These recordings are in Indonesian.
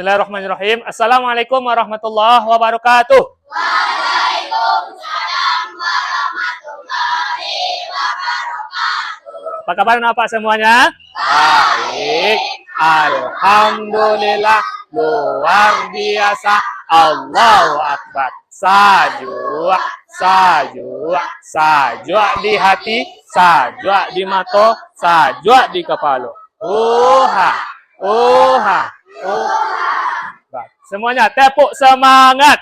Bismillahirrahmanirrahim. Assalamualaikum warahmatullahi wabarakatuh. Waalaikumsalam warahmatullahi wabarakatuh. Apa kabar Bapak semuanya? Baik. Alhamdulillah. Luar biasa. Allahu Akbar. Sajwa, sajwa, sajwa di hati, sajwa di mata, sajwa di kepala. Uha, uha, uha. Semuanya tepuk semangat.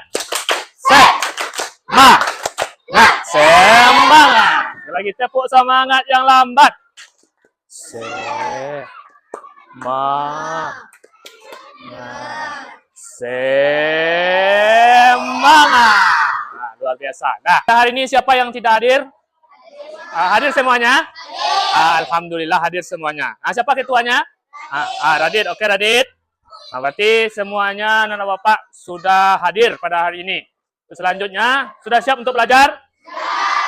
Semangat. Lagi tepuk semangat yang lambat. Semangat. Nah, luar biasa. Nah, hari ini siapa yang tidak hadir? Hadir semuanya? Alhamdulillah hadir semuanya. Siapa ketuanya? Radit. Oke, Radit. Nah, berarti semuanya anak bapak sudah hadir pada hari ini. Selanjutnya, sudah siap untuk belajar?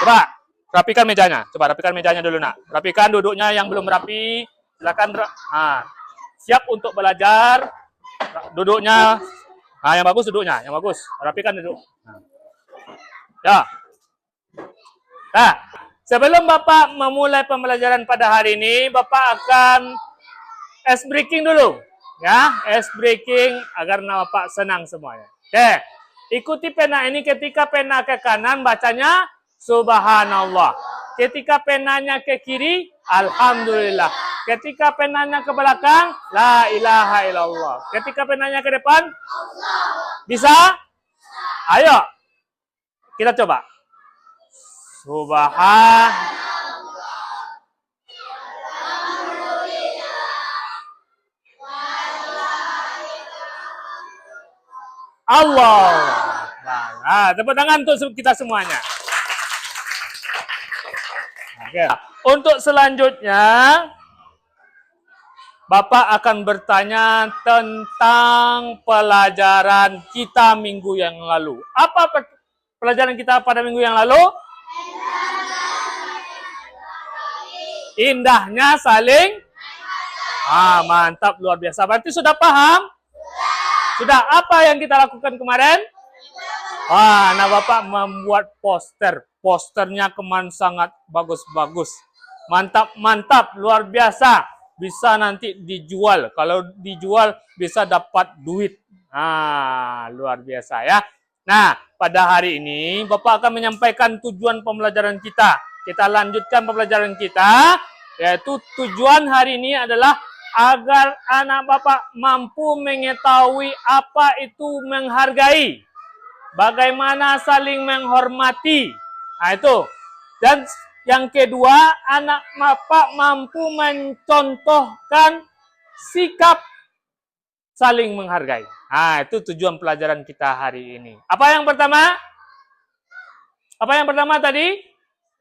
Coba, rapikan mejanya. Coba, rapikan mejanya dulu, nak. Rapikan duduknya yang belum rapi. Silakan. Siap untuk belajar. Duduknya. Yang bagus duduknya. Yang bagus. Rapikan duduk. Ya. Nah, sebelum Bapak memulai pembelajaran pada hari ini, Bapak akan ice breaking dulu. Ya, ice breaking agar Bapak senang semuanya. Oke. Ikuti pena ini, ketika pena ke kanan bacanya Subhanallah. Ketika penanya ke kiri, Alhamdulillah. Ketika penanya ke belakang, La ilaha illallah. Ketika penanya ke depan, bisa? Ayo, kita coba. Subhanallah. Allah. Tepuk tangan untuk kita semuanya. Oke. Untuk selanjutnya, Bapak akan bertanya tentang pelajaran kita minggu yang lalu. Apa pelajaran kita pada minggu yang lalu? Indahnya saling. Mantap, luar biasa. Berarti sudah paham? Sudah. Apa yang kita lakukan kemarin? Nah Bapak membuat poster. Posternya kemarin sangat bagus-bagus. Mantap, mantap, luar biasa. Bisa nanti dijual. Kalau dijual bisa dapat duit. Luar biasa ya. Nah, pada hari ini Bapak akan menyampaikan tujuan pembelajaran kita. Kita lanjutkan pembelajaran kita. Yaitu tujuan hari ini adalah agar anak Bapak mampu mengetahui apa itu menghargai. Bagaimana saling menghormati. Itu. Dan yang kedua, anak Bapak mampu mencontohkan sikap saling menghargai. Itu tujuan pelajaran kita hari ini. Apa yang pertama? Apa yang pertama tadi?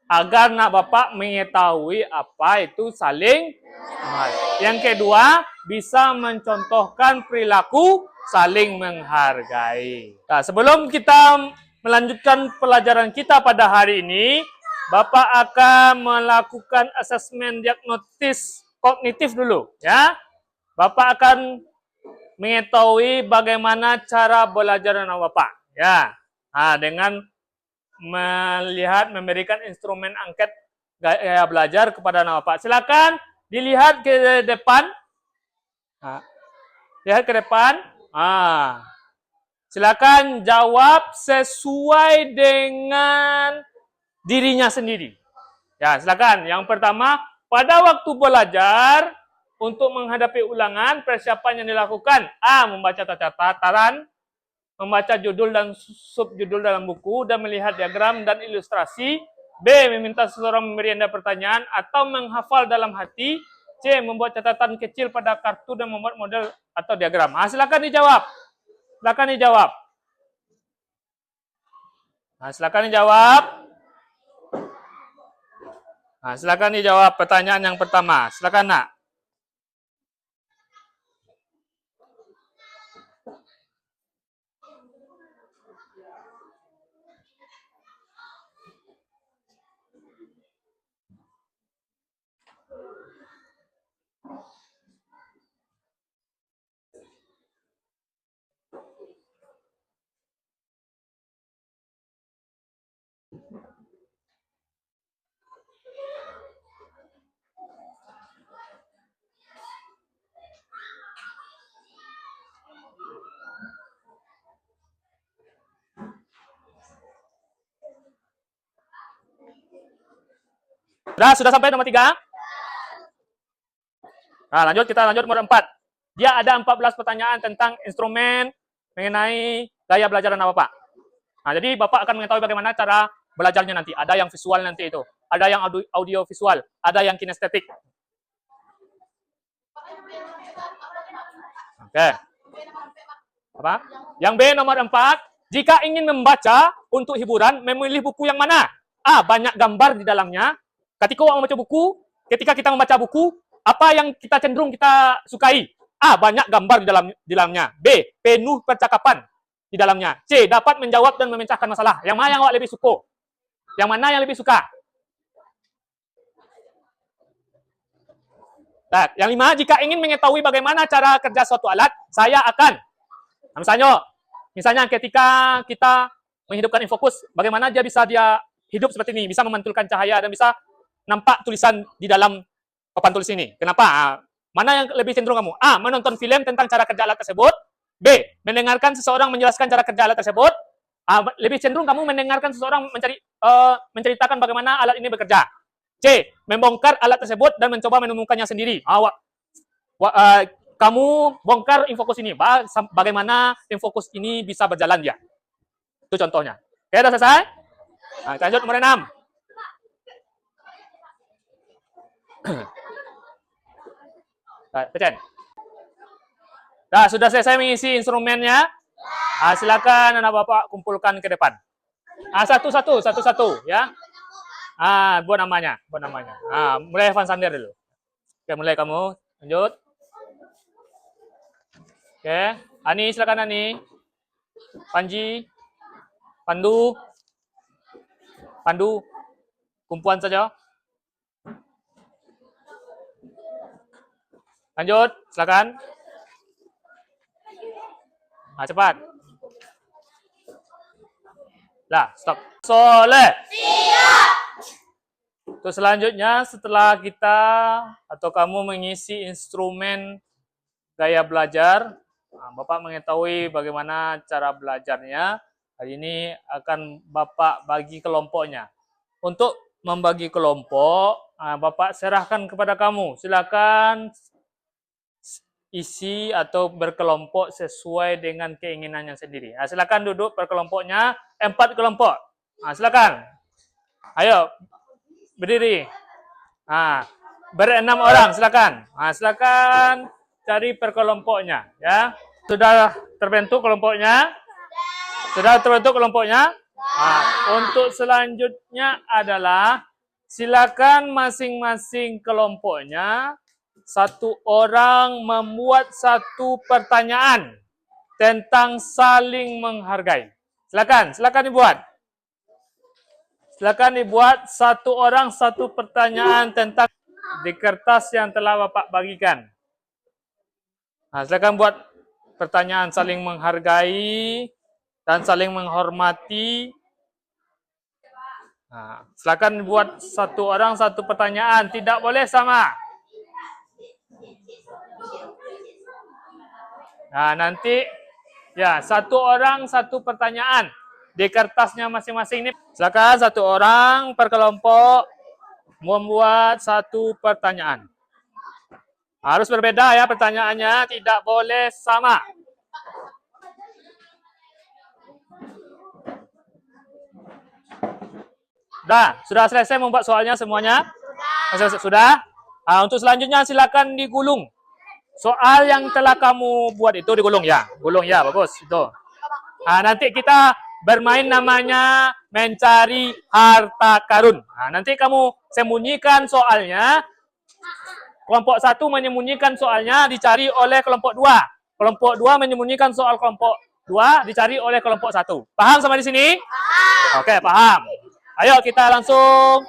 Agar anak Bapak mengetahui apa itu saling menghargai. Yang kedua, bisa mencontohkan perilaku saling menghargai. Nah, sebelum kita melanjutkan pelajaran kita pada hari ini, Bapak akan melakukan asesmen diagnostis kognitif dulu, ya. Bapak akan mengetahui bagaimana cara belajar anak Bapak, ya. Dengan memberikan instrumen angket gaya belajar kepada anak Bapak. Silakan dilihat ke depan. Lihat ke depan. Silakan jawab sesuai dengan dirinya sendiri. Ya, silakan. Yang pertama, pada waktu belajar untuk menghadapi ulangan, persiapan yang dilakukan: A. Membaca tataran, membaca judul dan subjudul dalam buku, dan melihat diagram dan ilustrasi. B. Meminta seseorang memberi Anda pertanyaan atau menghafal dalam hati. C. Membuat catatan kecil pada kartu dan membuat model atau diagram. Silakan dijawab. Silakan dijawab. Silakan dijawab. Silakan dijawab pertanyaan yang pertama. Silakan, Nak. Sudah sampai nomor 3? Nah, kita lanjut nomor 4. Dia ada 14 pertanyaan tentang instrumen mengenai gaya belajar anak Bapak. Nah, jadi Bapak akan mengetahui bagaimana cara belajarnya nanti. Ada yang visual nanti itu. Ada yang audio visual. Ada yang kinestetik. Oke. Apa? Yang B nomor 4. Jika ingin membaca untuk hiburan, memilih buku yang mana? A. Banyak gambar di dalamnya. Ketika membaca buku, ketika kita membaca buku, apa yang kita cenderung kita sukai? A. Banyak gambar di dalamnya. B. Penuh percakapan di dalamnya. C. Dapat menjawab dan memecahkan masalah. Yang mana yang awak lebih suka? Yang mana yang lebih suka? Nah, yang 5, jika ingin mengetahui bagaimana cara kerja suatu alat, saya akan. Misalnya ketika kita menghidupkan infokus, bagaimana dia hidup seperti ini, bisa memantulkan cahaya dan bisa nampak tulisan di dalam papan tulis ini. Kenapa? Mana yang lebih cenderung kamu? A. Menonton film tentang cara kerja alat tersebut. B. Mendengarkan seseorang menjelaskan cara kerja alat tersebut. A. Lebih cenderung kamu mendengarkan seseorang menceritakan bagaimana alat ini bekerja. C. Membongkar alat tersebut dan mencoba menemukannya sendiri. Kamu bongkar infokus ini. Bagaimana infokus ini bisa berjalan ya? Itu contohnya. Oke, sudah selesai? Nah, kita lanjut nomor 6. Pecen. Nah, sudah selesai mengisi instrumennya. Silakan anak Bapak kumpulkan ke depan. Satu-satu ya. Buat namanya. Mulai Evan Sander dulu. Oke, mulai kamu. Lanjut. Oke, Ani silakan Ani. Panji. Pandu. Kumpulan saja. Lanjut, silakan. Cepat. Lah, stop. Soleh. Siap. Terus selanjutnya setelah kita atau kamu mengisi instrumen gaya belajar, Bapak mengetahui bagaimana cara belajarnya. Hari ini akan Bapak bagi kelompoknya. Untuk membagi kelompok, Bapak serahkan kepada kamu. Silakan isi atau berkelompok sesuai dengan keinginannya sendiri. Silakan duduk berkelompoknya 4 kelompok. Silakan. Ayo berdiri. Ber-6 orang silakan. Silakan cari perkelompoknya ya. Sudah terbentuk kelompoknya? Untuk selanjutnya adalah silakan masing-masing kelompoknya satu orang membuat satu pertanyaan tentang saling menghargai. Silakan dibuat. Silakan dibuat satu orang satu pertanyaan tentang di kertas yang telah Bapak bagikan. Silakan buat pertanyaan saling menghargai dan saling menghormati. Silakan buat satu orang satu pertanyaan, tidak boleh sama. Nanti ya satu orang satu pertanyaan di kertasnya masing-masing ini. Silakan satu orang per kelompok membuat satu pertanyaan. Harus berbeda ya pertanyaannya, tidak boleh sama. Sudah selesai membuat soalnya semuanya? Sudah. Untuk selanjutnya silakan digulung. Soal yang telah kamu buat itu digulung ya. Gulung ya, bagus itu. Nanti kita bermain namanya mencari harta karun. Nanti kamu sembunyikan soalnya. Kelompok 1 menyembunyikan soalnya dicari oleh kelompok 2. Kelompok 2 menyembunyikan soal kelompok 2 dicari oleh kelompok 1. Paham sampai di sini? Paham. Oke, paham. Ayo kita langsung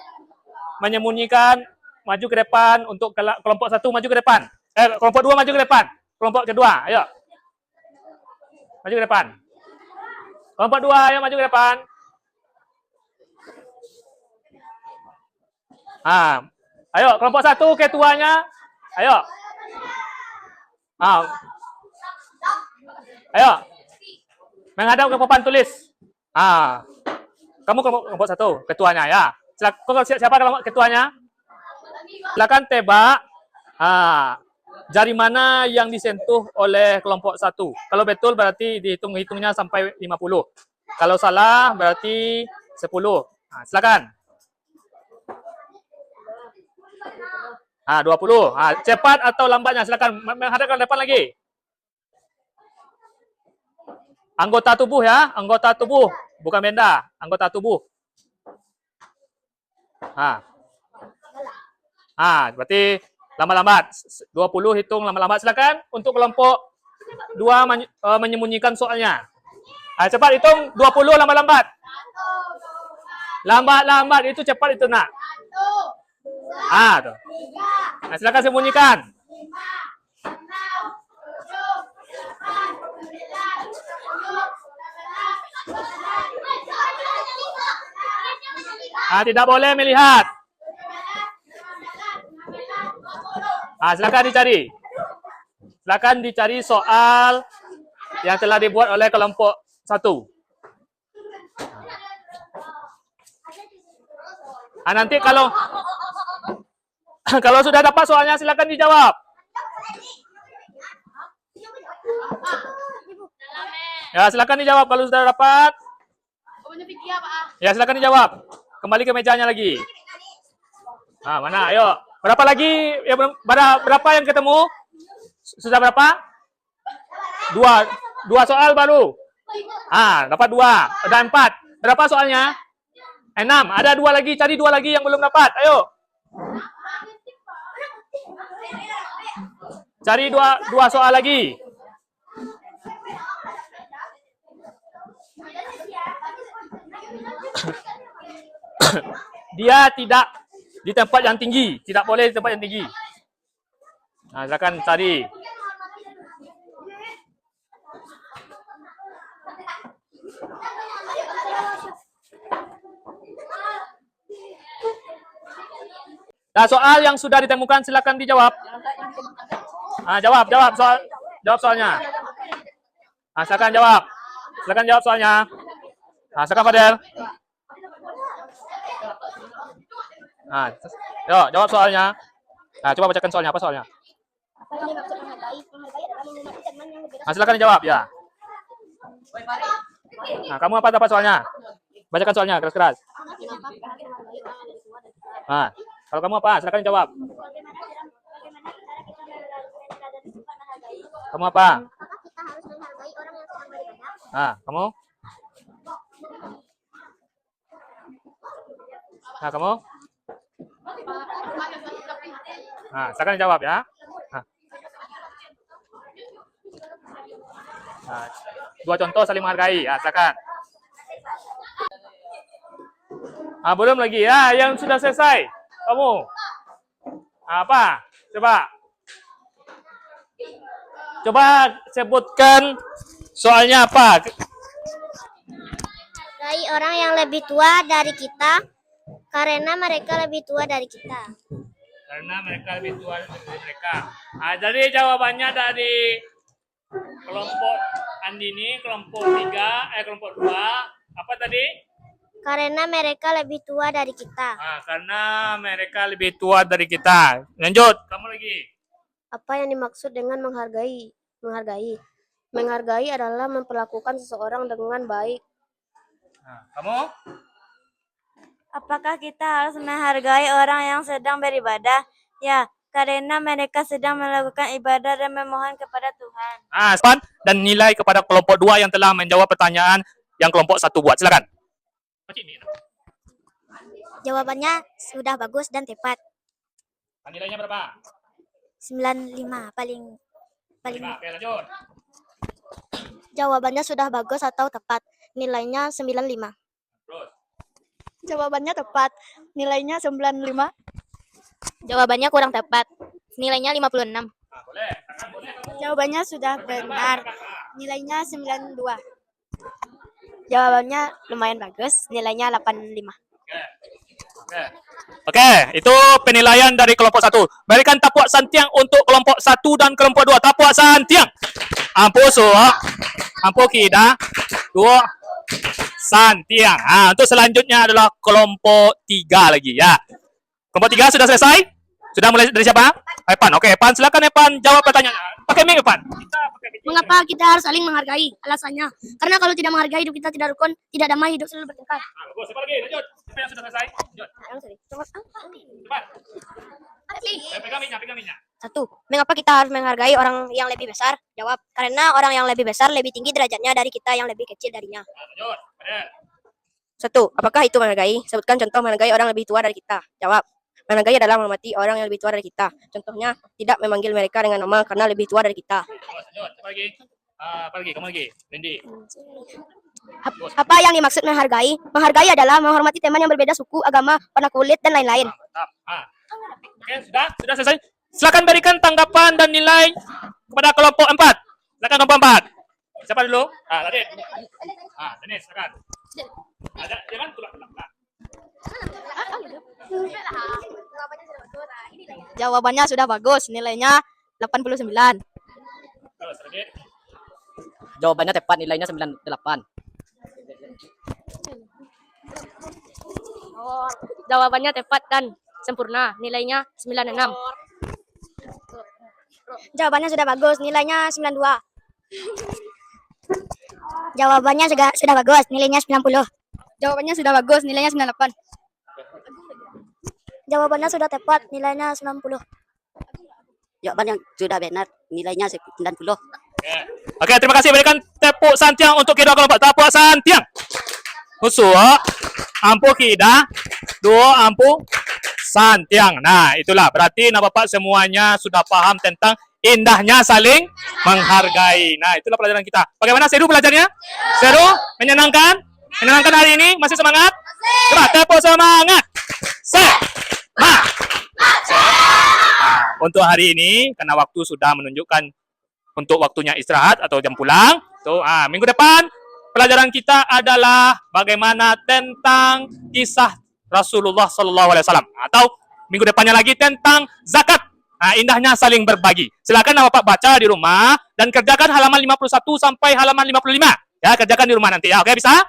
menyembunyikan, maju ke depan untuk kelompok 1 maju ke depan. Kelompok 2 maju ke depan. Kelompok kedua, ayo. Maju ke depan. Kelompok 2, ayo maju ke depan. Ayo, kelompok 1 ketuanya. Ayo. Ayo. Menghadap ke papan tulis. Kamu kelompok 1 ketuanya ya. Siapa kelompok ketuanya? Silakan tebak. Jari mana yang disentuh oleh kelompok 1? Kalau betul berarti dihitung-hitungnya sampai 50. Kalau salah berarti 10. Silakan. 20. Cepat atau lambatnya silakan menghadap ke depan lagi. Anggota tubuh ya, anggota tubuh, bukan benda, anggota tubuh. Berarti lambat-lambat. 20 hitung lambat-lambat. Silakan untuk kelompok 2 menyembunyikan soalnya. Cepat hitung 20 lambat-lambat. Lambat-lambat itu cepat itu nak. Tuh. Silakan sembunyikan. Tidak boleh melihat. Silakan dicari. Silakan dicari soal yang telah dibuat oleh kelompok 1. Nanti kalau sudah dapat soalnya silakan dijawab. Ya, silakan dijawab kalau sudah dapat. Ya, silakan dijawab. Kembali ke mejanya lagi. Mana? Ayo. Berapa lagi? Ya, berapa yang ketemu? Sudah berapa? 2 soal baru. Dapat 2. Ada 4. Berapa soalnya? 6. Ada 2 lagi. Cari 2 lagi yang belum dapat. Ayo. Cari 2 soal lagi. Dia tidak di tempat yang tinggi. Tidak boleh di tempat yang tinggi. Silakan cari. Soal yang sudah ditemukan silakan dijawab. Jawab soalnya. Silakan jawab. Silakan jawab soalnya. Silakan Fadel. Jawab soalnya. Coba bacakan soalnya. Apa soalnya? Silakan dijawab ya. Kamu apa dapat soalnya? Bacakan soalnya keras-keras. Kalau kamu apa? Silakan jawab. Kamu apa? Kamu? Kamu? Silakan jawab ya. Dua contoh saling menghargai. Silakan. Belum lagi ya, yang sudah selesai. Kamu? Apa? Coba sebutkan soalnya apa? Dari orang yang lebih tua dari kita karena mereka lebih tua dari kita. Karena mereka lebih tua dari mereka. Jadi jawabannya dari kelompok Andini, kelompok 3, kelompok 2. Apa tadi? Karena mereka lebih tua dari kita. Karena mereka lebih tua dari kita. Lanjut, kamu lagi. Apa yang dimaksud dengan menghargai? Menghargai adalah memperlakukan seseorang dengan baik. Kamu? Apakah kita harus menghargai orang yang sedang beribadah? Ya, karena mereka sedang melakukan ibadah dan memohon kepada Tuhan. Dan nilai kepada kelompok 2 yang telah menjawab pertanyaan yang kelompok 1 buat. Silakan. Jawabannya sudah bagus dan tepat. Nilainya berapa? 95 paling. Oke, lanjut. Jawabannya sudah bagus atau tepat. Nilainya 95. Terus. Jawabannya tepat. Nilainya 95. Jawabannya kurang tepat. Nilainya 56. Boleh. Jawabannya sudah benar. Nilainya 92. Jawabannya lumayan bagus. Nilainya 85. Oke, itu penilaian dari kelompok 1. Berikan tapuak santiang untuk kelompok 1 dan kelompok 2. Tapuak santiang. Ampo kita. 2 santiang. Untuk selanjutnya adalah kelompok 3 lagi ya. Kelompok 3 sudah selesai? Sudah mulai dari siapa? Epan. Oke, Epan. Silakan Epan jawab pertanyaannya. Pakai mic, Epan. Kita pakai mic. Mengapa kita harus saling menghargai? Alasannya, karena kalau tidak menghargai hidup kita tidak rukun, tidak damai, hidup selalu bertengkar. Nah, bagus. Siapa lagi? Lanjut. Siapa yang sudah selesai? Lanjut. Cepat. Pegang mic-nya, pegang mic-nya. 1. Mengapa kita harus menghargai orang yang lebih besar? Jawab, karena orang yang lebih besar lebih tinggi derajatnya dari kita yang lebih kecil darinya. Nah, lanjut. Benar. 1. Apakah itu menghargai? Sebutkan contoh menghargai orang lebih tua dari kita. Jawab, menghargai adalah menghormati orang yang lebih tua dari kita. Contohnya, tidak memanggil mereka dengan nama karena lebih tua dari kita. Lanjut. Siapa lagi? Apa lagi? Kamu lagi? Randy. Apa yang dimaksud menghargai? Menghargai adalah menghormati teman yang berbeda suku, agama, warna kulit, dan lain-lain. Mantap. Oke, sudah selesai. Silakan berikan tanggapan dan nilai kepada kelompok 4. Silakan kelompok 4. Siapa dulu? Tadi. Dennis, silakan. Jangan tulak. Jawabannya sudah bagus, nilainya 89. Terus lagi. Jawabannya tepat, nilainya 98. Jawabannya tepat dan sempurna, nilainya 96. Jawabannya sudah bagus, nilainya 92. Jawabannya sudah bagus, nilainya 90. Jawabannya sudah bagus, nilainya 98. Jawabannya sudah tepat, nilainya 90. Jawaban yang sudah benar, nilainya 90. Oke, terima kasih. Berikan tepuk santiang untuk kedua kelompok. Tepuk santiang. Musuh. Ampuh kita. Dua ampuh santiang. Nah, itulah. Berarti nak bapak semuanya sudah paham tentang indahnya saling menghargai. Nah, itulah pelajaran kita. Bagaimana seru belajarnya? Seru? Menyenangkan? Menyenangkan hari ini? Masih semangat? Coba tepuk semangat. Untuk hari ini, karena waktu sudah menunjukkan untuk waktunya istirahat atau jam pulang. Minggu depan pelajaran kita adalah bagaimana tentang kisah Rasulullah SAW. Atau minggu depannya lagi tentang zakat. Indahnya saling berbagi. Silakan Bapak baca di rumah dan kerjakan halaman 51 sampai halaman 55. Ya, kerjakan di rumah nanti ya. Oke, bisa?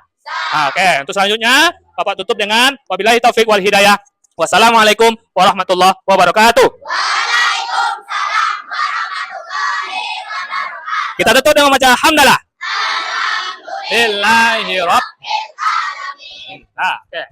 Oke, untuk selanjutnya Bapak tutup dengan wabillahi taufik wal hidayah. Wassalamualaikum warahmatullahi wabarakatuh. Waalaikumsalam warahmatullahi wabarakatuh. Kita tutup dengan membaca hamdalah. Lillahi rabbil alamin. Oke.